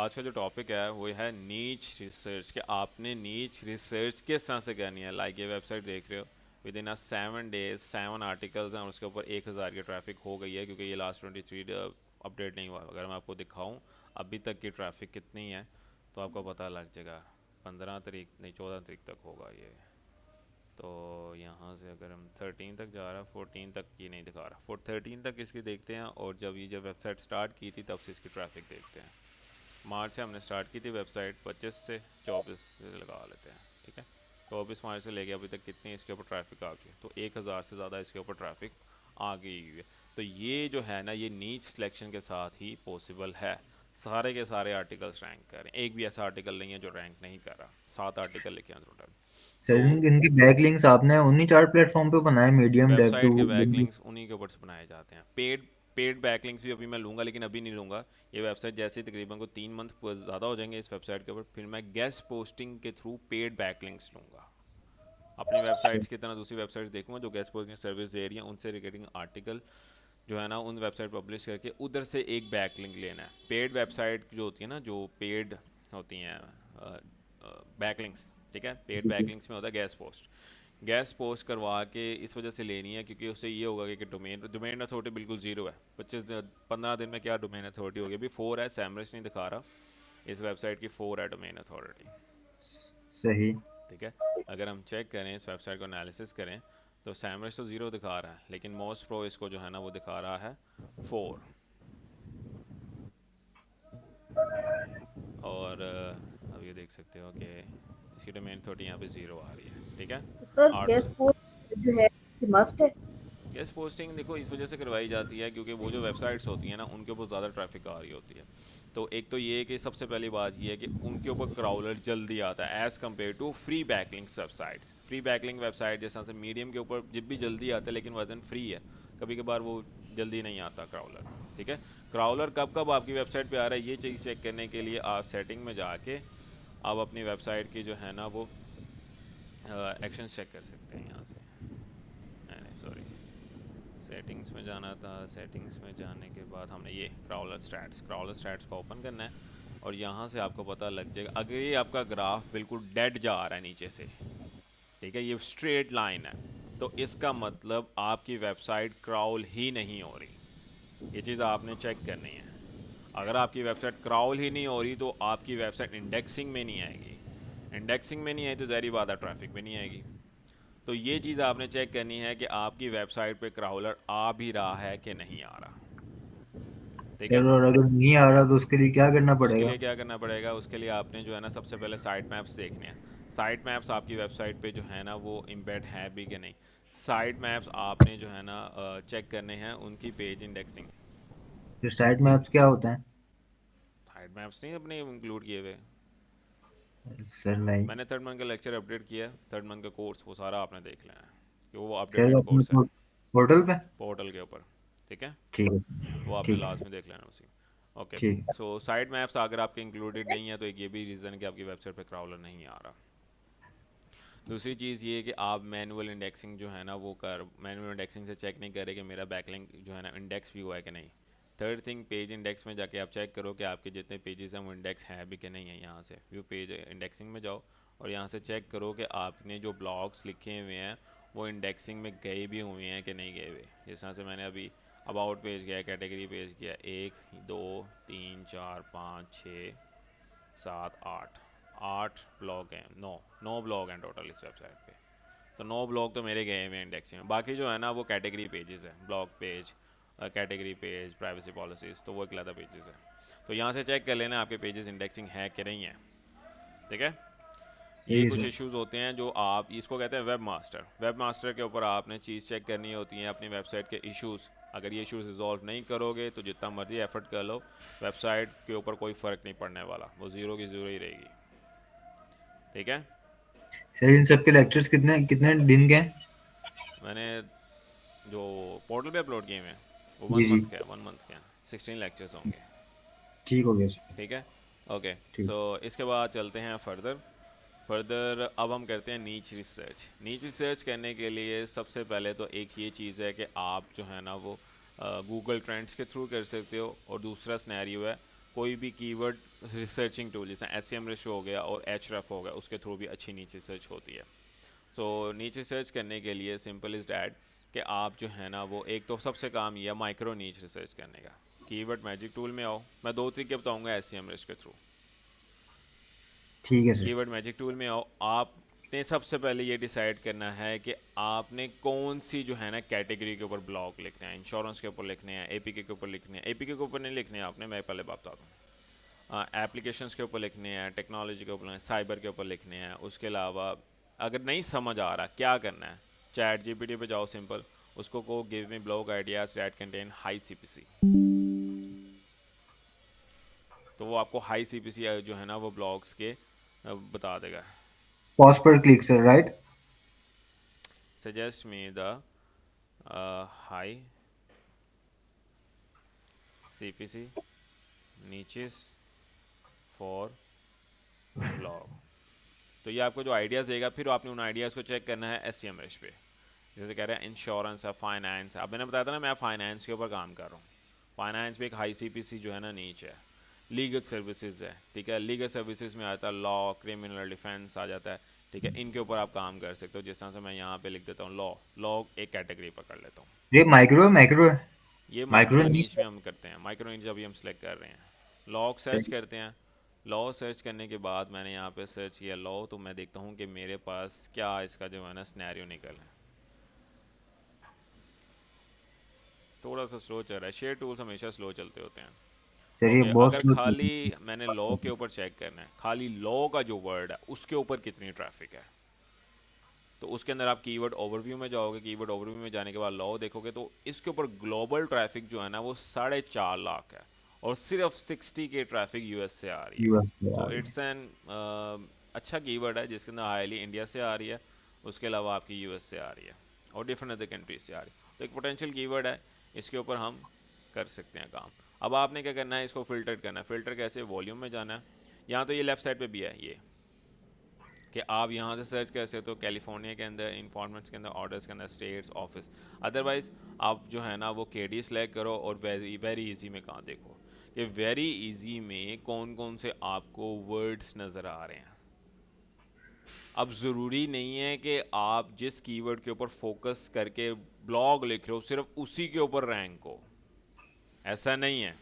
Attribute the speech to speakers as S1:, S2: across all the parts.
S1: आज का जो टॉपिक है वो है नीच रिसर्च कि आपने नीच रिसर्च किस तरह से करनी है। लाइक ये वेबसाइट देख रहे हो, विद इन 7 डेज 7 आर्टिकल्स हैं और उसके ऊपर 1,000 की ट्रैफिक हो गई है, क्योंकि ये लास्ट 23 अपडेट नहीं हुआ। अगर मैं आपको दिखाऊं अभी तक की ट्रैफिक कितनी है तो आपको पता लग जाएगा। 15 तारीख नहीं, 14 तारीख तक होगा ये। तो यहाँ से अगर हम 13 तक जा रहा है, 14 तक ये नहीं दिखा रहा, 13 तक इसकी देखते हैं। और जब वेबसाइट स्टार्ट की थी तब से इसकी ट्रैफिक देखते हैं। मार्च से हमने स्टार्ट की थी वेबसाइट, 25 से 24 से लगा लेते हैं, ठीक है। 24 मार्च से लेके अभी तक कितनी इसके ऊपर ट्रैफिक आ गई, तो 1,000 से ज़्यादा इसके ऊपर ट्रैफिक आ गई हुई है। तो ये जो है ना, ये नीच सिलेक्शन के साथ ही पॉसिबल है। सारे के सारे आर्टिकल्स रैंक करें, एक भी ऐसा आर्टिकल नहीं है जो रैंक नहीं कर रहा। 7 आर्टिकल लिखे हैं टोटल।
S2: सर
S1: तो
S2: इनकी बैकलिंक्स आपने उन्हीं चार प्लेटफॉर्म पे बनाए, मीडियम, डेव टू।
S1: वेबसाइट के बैकलिंक्स उन्हीं के ऊपर से बनाए जाते हैं। पेड बैकलिंक्स भी अभी मैं लूँगा, लेकिन अभी नहीं लूँगा। ये वेबसाइट जैसे ही तकरीबन को 3 मंथ ज़्यादा हो जाएंगे इस वेबसाइट के ऊपर, फिर मैं गेस्ट पोस्टिंग के थ्रू पेड बैकलिंक्स लूँगा। अपनी वेबसाइट्स की तरह दूसरी वेबसाइट्स देखूँगा जो गेस्ट पोस्टिंग सर्विस दे रही हैं, उनसे रिलेटिंग आर्टिकल जो है ना उन वेबसाइट पब्लिश करके उधर से एक बैकलिंक लेना है। पेड वेबसाइट जो होती है ना, जो पेड होती हैं बैकलिंक्स, ठीक है। पेड
S2: जी जी।
S1: बैकलिंक्स में होता है गैस पोस्ट करवा के इस वजह से लेनी है, क्योंकि उससे ये होगा कि डोमेन अथॉरिटी बिल्कुल ज़ीरो है। 15 दिन में क्या डोमेन अथॉरिटी होगी, अभी 4 है, सैमरस नहीं दिखा रहा। इस वेबसाइट की 4 है डोमेन अथॉरिटी,
S2: सही।
S1: ठीक है। अगर हम चेक करें इस वेबसाइट को एनालिसिस करें तो सैमरस तो ज़ीरो दिखा रहा है, लेकिन मोस्ट प्रो इसको जो है ना वो दिखा रहा है 4। और अब ये देख सकते हो कि इसकी डोमेन अथॉरिटी यहाँ पे ज़ीरो आ रही है, ठीक है।
S3: तो सर
S1: आठ
S3: गैस पोस्ट जो है मस्ट है।
S1: गेस्ट पोस्टिंग देखो इस वजह से करवाई जाती है क्योंकि वो जो वेबसाइट्स होती हैं ना उनके ऊपर ज़्यादा ट्रैफिक आ रही होती है। तो एक तो ये कि सबसे पहली बात ये है कि उनके ऊपर क्राउलर जल्दी आता है as compare to free backlinks websites. Free backlink website जैसा से मीडियम के ऊपर जब भी जल्दी आता है, लेकिन वर्जन फ्री है, कभी कभार वो जल्दी नहीं आता क्राउलर, ठीक है। क्राउलर कब कब आपकी वेबसाइट पे आ रहा है ये चीज़ चेक करने के लिए आप सेटिंग में जाके आप अपनी वेबसाइट की जो है ना वो एक्शन चेक कर सकते हैं यहाँ से। नहीं नहीं सॉरी, सेटिंग्स में जाना था। सेटिंग्स में जाने के बाद हमने ये क्राउलर स्टैट्स को ओपन करना है और यहाँ से आपको पता लग जाएगा। अगर ये आपका ग्राफ बिल्कुल डेड जा रहा है नीचे से, ठीक है, ये स्ट्रेट लाइन है, तो इसका मतलब आपकी वेबसाइट क्राउल ही नहीं हो रही। ये चीज़ आपने चेक करनी है। अगर आपकी वेबसाइट क्राउल ही नहीं हो रही तो आपकी वेबसाइट इंडेक्सिंग में नहीं आएगी। इंडेक्सिंग में नहीं आई तो ज़ाहिर बात है ट्रैफिक में नहीं आएगी। तो ये चीज़ आपने चेक करनी है कि आपकी वेबसाइट पे क्राउलर आ भी रहा है कि नहीं आ रहा, ठीक है।
S2: सर और अगर नहीं आ रहा तो उसके लिए क्या करना
S1: उसके
S2: पड़ेगा?
S1: लिए क्या करना पड़ेगा, उसके लिए आपने जो है ना सबसे पहले साइट मैप्स देखने हैं। साइट मैप्स आपकी वेबसाइट पे जो है ना वो इम्बेड है भी कि नहीं। साइट मैप्स आपने जो है ना चेक करने हैं उनकी पेज इंडेक्सिंग।
S2: फिर साइट मैप्स क्या होता है?
S1: साइट मैप्स नहीं अपने इंक्लूड किए हुए।
S2: सर नहीं।
S1: मैंने थर्ड मंथ का लेक्चर अपडेट किया है, थर्ड मंथ का कोर्स वो सारा आपने देख लेना है कि वो
S2: सर
S1: अपडेटेड
S2: अपने
S1: कोर्स है
S2: पोर्टल पे।
S1: पोर्टल के ऊपर, ठीक है।
S2: ठीक है सर,
S1: वो आपने
S2: ठीक
S1: लास्ट
S2: है।
S1: में देख लेना उसी। ओके।
S2: ठीक है।
S1: सो साइट मैप्स अगर आपके इंक्लूडेड नहीं है तो एक ये भी रीज़न है कि आपकी वेबसाइट पे क्राउलर नहीं आ रहा। दूसरी चीज़ ये है कि आप मैनुअल इंडेक्सिंग जो है ना वो कर मैनुअल इंडेक्सिंग से चेक नहीं करें कि मेरा बैकलिंक जो है ना इंडेक्स भी हुआ है कि नहीं। थर्ड थिंग, पेज इंडेक्स में जाके आप चेक करो कि आपके जितने पेजेस हैं वो इंडेक्स हैं भी कि नहीं है। यहाँ से व्यू पेज इंडेक्सिंग में जाओ और यहाँ से चेक करो कि आपने जो ब्लॉग्स लिखे हुए हैं वो इंडेक्सिंग में गए भी हुए हैं कि नहीं गए हुए। जिस तरह से मैंने अभी अबाउट पेज गया, कैटेगरी पेज गया, 1 2 3 4 5 6 7 8 8 ब्लॉग हैं, 9 ब्लॉग हैं टोटल इस वेबसाइट पे। तो 9 ब्लॉग तो मेरे गए हुए इंडेक्सिंग में। बाकी जो है ना वो कैटेगरी पेजेस हैं, blog page, category page, privacy policies, तो वो एक अलग पेजेस है। तो यहाँ से चेक कर लेना आपके पेजेस इंडेक्सिंग है कि नहीं है, ठीक है। ये
S2: सही है
S1: कुछ
S2: सर।
S1: इश्यूज होते हैं जो आप इसको कहते हैं वेब मास्टर के ऊपर आपने चीज़ चेक करनी होती है अपनी वेबसाइट के इश्यूज। अगर ये इश्यूज रिजॉल्व नहीं करोगे तो जितना मर्जी एफर्ट कर लो, वेबसाइट के ऊपर कोई फ़र्क नहीं पड़ने वाला, वो ज़ीरो की ज़ीरो ही रहेगी, ठीक है।
S2: सर इन सब के लेक्चर्स कितने कितने दिन के हैं?
S1: मैंने जो पोर्टल पे अपलोड किए हैं वो वन
S2: जी जी।
S1: मंथ के हैं, 1 मंथ के हैं। 16 लेक्चर्स होंगे,
S2: ठीक हो गया सर।
S1: ठीक है। ओके।
S2: ठीक।
S1: सो इसके बाद चलते हैं फर्दर अब हम करते हैं नीच रिसर्च। नीच रिसर्च करने के लिए सबसे पहले तो एक ये चीज़ है कि आप जो है ना वो गूगल ट्रेंड्स के थ्रू कर सकते हो, और दूसरा स्नैरियो है कोई भी कीवर्ड रिसर्चिंग टूल जैसे SEMrush हो गया और Ahrefs हो गया, उसके थ्रू भी अच्छी नीचे सर्च होती है। सो नीचे सर्च करने के लिए सिंपल इज़ डैट कि आप जो है ना वो एक तो सबसे काम ये माइक्रो नीच रिसर्च करने का। कीवर्ड मैजिक टूल में आओ, मैं 2 तरीके बताऊंगा SEMrush के थ्रू।
S2: ठीक है सर।
S1: कीवर्ड मैजिक टूल में आओ, आपने सबसे पहले ये डिसाइड करना है कि आपने कौन सी जो है ना कैटेगरी के ऊपर ब्लॉग लिखना है। इंश्योरेंस के ऊपर लिखने हैं, APK के ऊपर लिखने हैं। APK के ऊपर नहीं लिखने हैं आपने, मैं पहले बता दूँ। एप्लीकेशंस के ऊपर लिखने हैं, टेक्नोलॉजी के ऊपर, साइबर के ऊपर लिखने हैं। उसके अलावा अगर नहीं समझ आ रहा क्या करना है, चैट GPT पे जाओ, सिंपल उसको को give me blog ideas that contain high CPC, तो वो आपको हाई CPC जो है ना वो ब्लॉग्स के बता देगा।
S2: पॉज पर click sir, right?
S1: Suggest me the high CPC niches for blog. तो ये आपको जो आइडियाज़ देगा, फिर आपने उन आइडियाज़ को चेक करना है SEMrush पे। जैसे कह रहे हैं इंश्योरेंस है, फाइनेंस है। अब मैंने बताया था ना मैं फाइनेंस के ऊपर काम कर रहा हूँ। फाइनेंस पे एक हाई CPC जो है ना नीच है। लीगल सर्विसेज है, ठीक है, लीगल सर्विसेज में आता है लॉ, क्रिमिनल डिफेंस आ जाता है, ठीक है। इनके ऊपर आप काम कर सकते हो। जिस तरह से मैं यहाँ पे लिख देता हूँ लॉ, लॉ एक कैटेगरी पकड़ लेता हूँ।
S2: ये माइक्रो मैक्रो है?
S1: ये
S2: माइक्रो
S1: माइक्रो
S2: नहीं
S1: नीच में
S2: सर?
S1: हम करते हैं। माइक्रो नीच अभी हम सेलेक्ट कर रहे हैं। लॉ सर्च
S2: सही।
S1: करते हैं। लॉ सर्च करने के बाद मैंने यहाँ पे सर्च किया लॉ, तो मैं देखता हूँ कि मेरे पास क्या इसका जो है ना स्नैरियो निकल है। थोड़ा सा स्लो चल रहा है, शेयर टूल्स हमेशा स्लो चलते होते हैं।
S2: सर ये
S1: ओके,
S2: बहुत
S1: अगर
S2: स्लो चल
S1: खाली
S2: रही है।
S1: मैंने लॉ के ऊपर चेक करना है, खाली लॉ का जो वर्ड है उसके ऊपर कितनी ट्रैफिक है, तो उसके अंदर आप कीवर्ड ओवरव्यू में जाओगे। कीवर्ड ओवरव्यू में जाने के बाद लॉ देखोगे तो इसके ऊपर ग्लोबल ट्रैफिक जो है ना वो 4.5 लाख है, और सिर्फ 60 के ट्रैफिक US से आ रही है।
S2: यूएस से आ
S1: तो
S2: रही है।
S1: इट्स एन अच्छा कीवर्ड है जिसके अंदर हाईली इंडिया से आ रही है, उसके अलावा आपकी US से आ रही है और डिफरेंट अदर कंट्रीज से आ रही है। तो एक पोटेंशियल कीवर्ड है, इसके ऊपर हम कर सकते हैं काम। अब आपने क्या करना है, इसको फिल्टर करना है। फिल्टर कैसे, वॉल्यूम में जाना है। यहाँ तो ये लेफ्ट साइड पे भी है ये, कि आप यहाँ से सर्च कर सकते हो कैलिफोर्निया के अंदर, इन्फॉर्मेंट्स के अंदर, ऑर्डर्स के अंदर, स्टेट्स, ऑफिस। अदरवाइज आप जो है ना वो KD सेलेक्ट करो और वेरी वेरी इजी में कहाँ देखो कि वेरी इजी में कौन कौन से आपको वर्ड्स नज़र आ रहे हैं। अब ज़रूरी नहीं है कि आप जिस कीवर्ड के ऊपर फोकस करके ब्लॉग लिख रहे हो सिर्फ उसी के ऊपर रैंक हो, ऐसा नहीं है।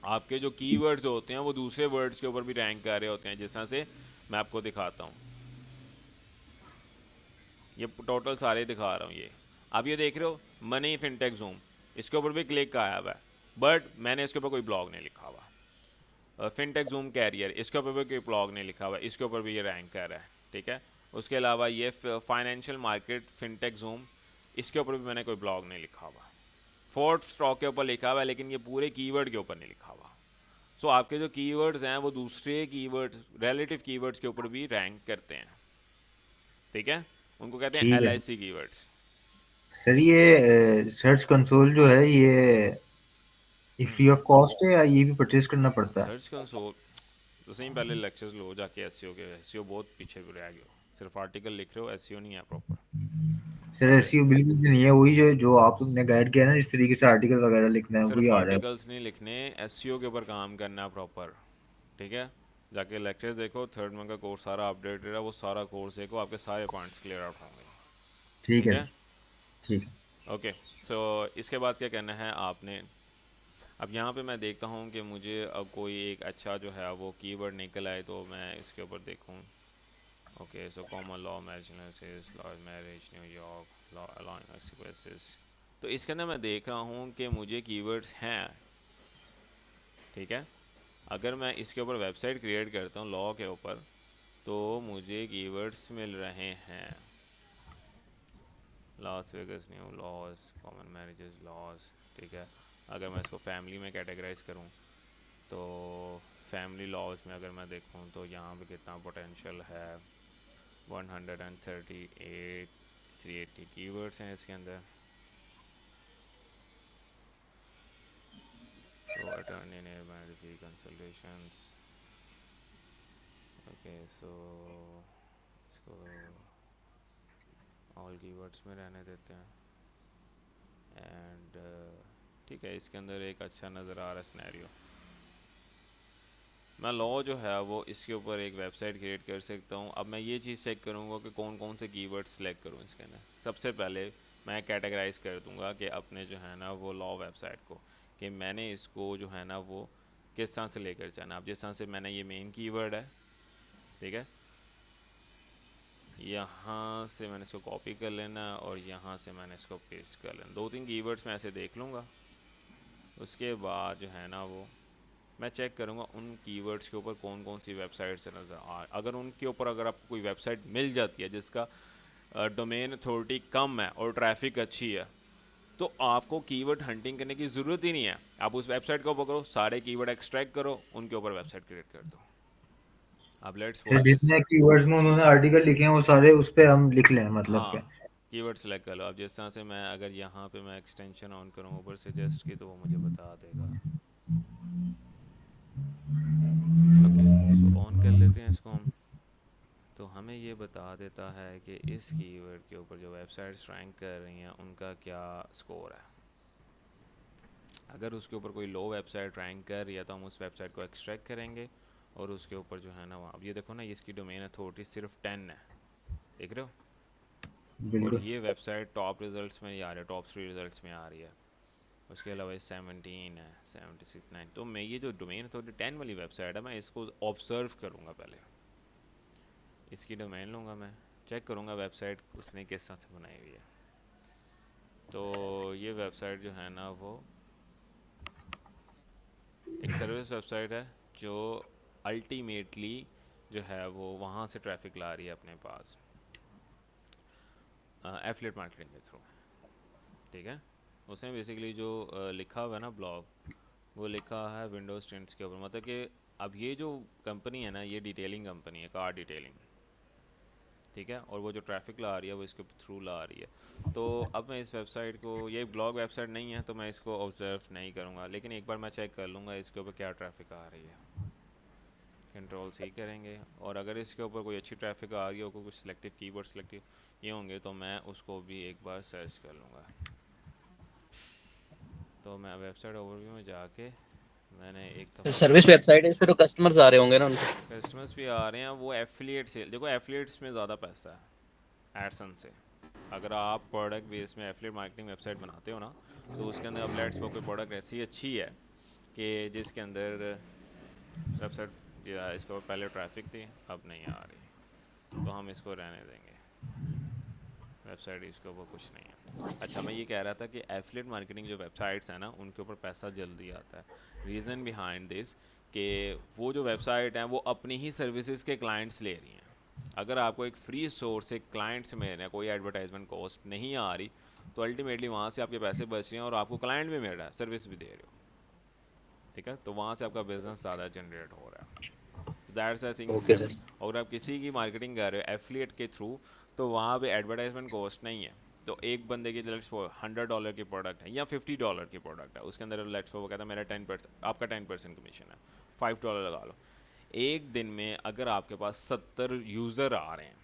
S1: आपके जो कीवर्ड्स होते हैं वो दूसरे वर्ड्स के ऊपर भी रैंक कर रहे होते हैं। जिस तरह से मैं आपको दिखाता हूँ, ये टोटल सारे दिखा रहा हूँ। ये आप ये देख रहे हो मनी फिनटेक जूम, इसके ऊपर भी क्लिक आया हुआ है, बट मैंने इसके ऊपर कोई ब्लॉग नहीं लिखा हुआ। फिनटेक जूम कैरियर, इसके ऊपर भी कोई ब्लॉग नहीं लिखा हुआ, इसके ऊपर भी ये रैंक कर रहा है, ठीक है। उसके अलावा ये फाइनेंशियल मार्केट फिनटेक जूम, इसके ऊपर भी मैंने कोई ब्लॉग नहीं लिखा हुआ। फोर्थ स्टॉक के ऊपर लिखा हुआ है, लेकिन ये पूरे कीवर्ड के ऊपर नहीं लिखा हुआ। सो आपके जो कीवर्ड्स हैं वो दूसरे कीवर्ड्स, रिलेटिव कीवर्ड्स के ऊपर भी रैंक करते हैं, ठीक है। उनको कहते हैं
S2: ठीक है
S1: LIC कीवर्ड्स।
S2: सर। ये सर्च कंसोल जो है ये फ्री ऑफ कॉस्ट है या ये भी परचेज करना पड़ता है?
S1: सर्च कंसोल तो सही, पहले लेक्चर्स लो जाके SEO के। SEO बहुत पीछे रह गए हो, सिर्फ आर्टिकल लिख रहे हो, SEO नहीं है प्रॉपर।
S2: सर
S1: ओके,
S2: एसईओ बिल्कुल भी नहीं है, वही जो जो आपने गाइड किया ना, इस तरीके से आर्टिकल वगैरह लिखना है वही
S1: सिर्फ
S2: आ रहा है।
S1: आर्टिकल्स नहीं लिखने, SEO के ऊपर काम करना प्रॉपर, ठीक है। जाके लेक्चर्स देखो, थर्ड मंथ का कोर्स सारा अपडेटेड है, वो सारा कोर्स देखो, आपके सारे पॉइंट्स क्लियर आउट होंगे,
S2: ठीक
S1: ठीक
S2: है
S1: है।
S2: सर। ठीक है।
S1: ओके, सो इसके बाद क्या करना है आपने। अब यहाँ पे मैं देखता हूँ कि मुझे अब कोई एक अच्छा जो है वो कीवर्ड निकल आए, तो मैं इसके ऊपर देखूँ। Okay, so common law, marriage, New York law, allowing expresses. तो इसके अंदर मैं देख रहा हूँ कि मुझे कीवर्ड्स हैं, ठीक है। अगर मैं इसके ऊपर वेबसाइट क्रिएट करता हूँ लॉ के ऊपर, तो मुझे कीवर्ड्स मिल रहे हैं। Las Vegas new laws, common marriages laws, ठीक है। अगर मैं इसको फैमिली में कैटेगराइज करूँ तो फैमिली लॉज में अगर मैं देखूँ तो यहाँ पे कितना पोटेंशियल है। 138 380 कीवर्ड्स हैं इसके अंदर। तो अटर्नी नेम कंसल्टेशंस। ओके, सो इसको ऑल कीवर्ड्स में रहने देते हैं। एंड ठीक है, इसके अंदर एक अच्छा नज़र आ रहा है सिनेरियो। मैं लॉ जो है वो इसके ऊपर एक वेबसाइट क्रिएट कर सकता हूँ। अब मैं ये चीज़ चेक करूँगा कि कौन कौन से कीवर्ड सेलेक्ट करूँ इसके अंदर। सबसे पहले मैं कैटेगराइज कर दूँगा कि अपने जो है ना वो लॉ वेबसाइट को, कि मैंने इसको जो है ना वो किस तरह से लेकर जाना। अब जिस तरह से मैंने ये मेन कीवर्ड है, ठीक है, यहाँ से मैंने इसको कॉपी कर लेना और यहाँ से मैंने इसको पेस्ट कर लेना। 2-3 कीवर्ड्स मैं ऐसे देख लूँगा। उसके बाद जो है ना वो मैं चेक करूँगा उन कीवर्ड्स के ऊपर कौन कौन सी वेबसाइट से नज़र आ, अगर उनके ऊपर अगर आपको कोई वेबसाइट मिल जाती है जिसका डोमेन अथॉरिटी कम है और ट्रैफिक अच्छी है, तो आपको कीवर्ड हंटिंग करने की ज़रूरत ही नहीं है। आप उस वेबसाइट को पकड़ो, सारे कीवर्ड एक्सट्रैक्ट करो, उनके ऊपर वेबसाइट क्रिएट कर दो। अब लेट्स
S2: फिर
S1: सपोज
S2: जितने कीवर्ड्स में उन्होंने आर्टिकल लिखे हैं वो सारे उस पे हम लिख लें, मतलब
S1: हाँ,
S2: क्या?
S1: कीवर्ड सेलेक्ट कर लो। अब जिस तरह से मैं अगर यहाँ पे मैं एक्सटेंशन ऑन करूँ ऊपर सजेस्ट की, तो वो मुझे बता देगा। ओके, सो ऑन कर लेते हैं इसको हम। तो हमें ये बता देता है कि इस कीवर्ड के ऊपर जो वेबसाइट्स रैंक कर रही हैं उनका क्या स्कोर है। अगर उसके ऊपर कोई लो वेबसाइट रैंक कर रही है तो हम उस वेबसाइट को एक्सट्रैक्ट करेंगे और उसके ऊपर जो है ना वहाँ, अब ये देखो ना, इसकी डोमेन अथॉरिटी सिर्फ 10 है, देख रहे हो? और
S2: बिल्कुल।
S1: ये वेबसाइट टॉप रिजल्ट्स में नहीं आ रही है, टॉप 3 रिजल्ट्स में आ रही है। उसके अलावा 17 है, 76, 9। तो मैं ये जो डोमेन अथॉरिटी 10 वाली वेबसाइट है, मैं इसको ऑब्जर्व करूँगा। पहले इसकी डोमेन लूँगा, मैं चेक करूँगा वेबसाइट उसने किस तरह से बनाई हुई है। तो ये वेबसाइट जो है ना वो एक सर्विस वेबसाइट है जो अल्टीमेटली जो है वो वहाँ से ट्रैफिक ला रही है अपने पास एफिलिएट मार्केटिंग के थ्रू, ठीक है। उसने बेसिकली जो लिखा हुआ है ना ब्लॉग, वो लिखा है विंडोज़ टेंट्स के ऊपर। मतलब कि अब ये जो कंपनी है ना, ये डिटेलिंग कंपनी है, कार डिटेलिंग, ठीक है, और वो जो ट्रैफिक ला रही है वो इसके थ्रू ला रही है। तो अब मैं इस वेबसाइट को, ये ब्लॉग वेबसाइट नहीं है तो मैं इसको ऑब्जर्व नहीं करूँगा, लेकिन एक बार मैं चेक कर लूँगा इसके ऊपर क्या ट्रैफिक आ रही है। कंट्रोल सी करेंगे, और अगर इसके ऊपर कोई अच्छी ट्रैफिक आ रही हो, कोई कुछ सिलेक्टिव कीवर्ड सिलेक्टिव ये होंगे, तो मैं उसको भी एक बार सर्च कर लूँगा। तो मैं वेबसाइट ओवरव्यू में जाके मैंने एक दफ़ा
S4: सर्विस वेबसाइट है, इस पे तो कस्टमर्स आ रहे होंगे ना उनके।
S1: कस्टमर्स भी आ रहे हैं, वो एफिलिएट सेल, देखो एफिलिएट्स में ज़्यादा पैसा है एडसन से। अगर आप प्रोडक्ट बेस में एफिलिएट मार्केटिंग वेबसाइट बनाते हो ना, तो उसके अंदर अब लेट्स कोई प्रोडक्ट ऐसी अच्छी है कि जिसके अंदर वेबसाइट या इसको पहले ट्रैफिक थी, अब नहीं आ रही, तो हम इसको रहने देंगे, वेबसाइट इसके ऊपर कुछ नहीं है। अच्छा, मैं ये कह रहा था कि एफिलिएट मार्केटिंग जो वेबसाइट्स हैं ना, उनके ऊपर पैसा जल्दी आता है। रीज़न बिहाइंड दिस कि वो जो वेबसाइट हैं वो अपनी ही सर्विसेज के क्लाइंट्स ले रही हैं। अगर आपको एक फ्री सोर्स से क्लाइंट्स मिल रहे हैं, कोई एडवर्टाइजमेंट कॉस्ट नहीं आ रही, तो अल्टीमेटली वहाँ से आपके पैसे बच रहे हैं और आपको क्लाइंट भी मिल रहा है, सर्विस भी दे रहे हो, ठीक है। तो वहाँ से आपका बिजनेस ज़्यादा जनरेट हो रहा है। That's I
S4: okay
S1: think.
S4: Sir.
S1: अगर आप किसी की मार्केटिंग कर रहे हो एफिलिएट के थ्रू, तो वहाँ पे एडवर्टाइजमेंट कॉस्ट नहीं है। तो एक बंदे की लेट्स फॉर $100 की प्रोडक्ट है या $50 की प्रोडक्ट है, उसके अंदर लेट्स फॉर वो कहता है मेरा 10%, आपका 10% कमीशन है, $5 लगा लो। एक दिन में अगर आपके पास 70 यूज़र आ रहे हैं,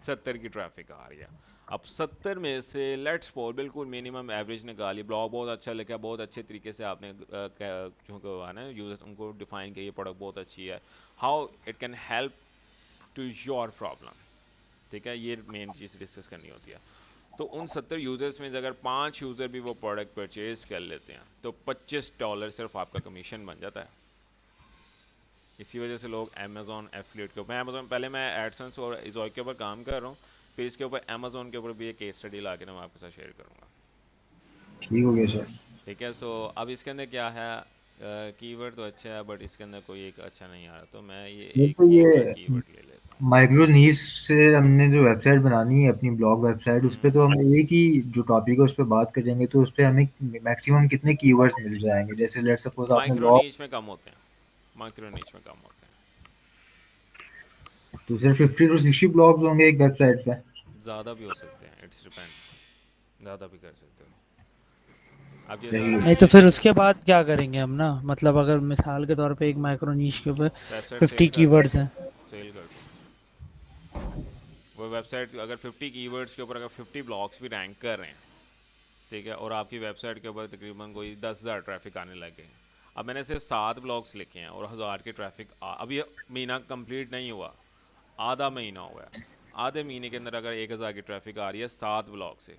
S1: 70 की ट्रैफिक आ रही है, अब 70 में से लेट्स फॉर बिल्कुल मिनिमम एवरेज निकाली, ब्लॉग बहुत अच्छा लिखा, बहुत अच्छे तरीके से आपने जो है ना यूजर्स उनको डिफाइन किया, ये प्रोडक्ट बहुत अच्छी है, how it can help to your problem, ठीक है, ये मेन चीज़ डिस्कस करनी होती है। तो उन 70 यूज़र्स में अगर 5 यूज़र भी वो प्रोडक्ट परचेज कर लेते हैं, तो $25 सिर्फ आपका कमीशन बन जाता है। इसी वजह से लोग अमेज़ॉन एफिलिएट के ऊपर, अमेज़ॉन पहले मैं एडसेंस और इज़ोई के ऊपर काम कर रहा हूँ, फिर इसके ऊपर अमेज़ॉन के ऊपर भी एक केस स्टडी ला के मैं आपके साथ शेयर करूँगा,
S2: ठीक हो गया सर।
S1: ठीक है। सो अब इसके अंदर क्या है, कीवर्ड तो अच्छा है बट इसके अंदर कोई एक अच्छा नहीं आ रहा, तो मैं ये
S2: ये
S1: एक
S2: तो
S1: ये वाला
S2: ये
S1: कीवर्ड ले लेता हूँ।
S2: माइक्रो नीश से हमने जो वेबसाइट बनानी है अपनी ब्लॉग वेबसाइट, उस पे तो हम एक ही जो टॉपिक है उस पे बात करेंगे, तो उस पे हमें मैक्सिमम कितने कीवर्ड्स मिल जाएंगे? जैसे लेट्स सपोज आपने
S1: माइक्रो
S2: लॉ,
S1: नीच में कम होते हैं, माइक्रो नीच में कम होते
S2: तो सिर्फ 50 to 60 ब्लॉग्स होंगे एक वेबसाइट पे।
S1: हैं, ज़्यादा भी हो सकते हैं, इट्स डिपेंड, ज़्यादा भी कर सकते हो। अब जैसा
S2: सही
S1: से
S2: है।
S5: नहीं तो फिर उसके बाद क्या करेंगे हम ना, मतलब अगर मिसाल के तौर पे एक माइक्रो नीश के ऊपर
S1: वेबसाइट
S5: 50
S1: सेल कर दो,
S5: कीवर्ड्स हैं।
S1: सेल कर दो। वो वेबसाइट अगर 50 कीवर्ड्स के ऊपर अगर 50 ब्लॉग्स भी रैंक कर रहे हैं, ठीक है, और आपकी वेबसाइट के ऊपर तकरीबन कोई 10,000 ट्रैफिक आने लगे, अब मैंने सिर्फ 7 ब्लॉग्स लिखे हैं और 1000 के ट्रैफिक अब ये महीना कंप्लीट नहीं हुआ, आधा महीना हुआ है। आधे महीने के अंदर अगर 1000 की ट्रैफिक आ रही है 7 ब्लॉग से,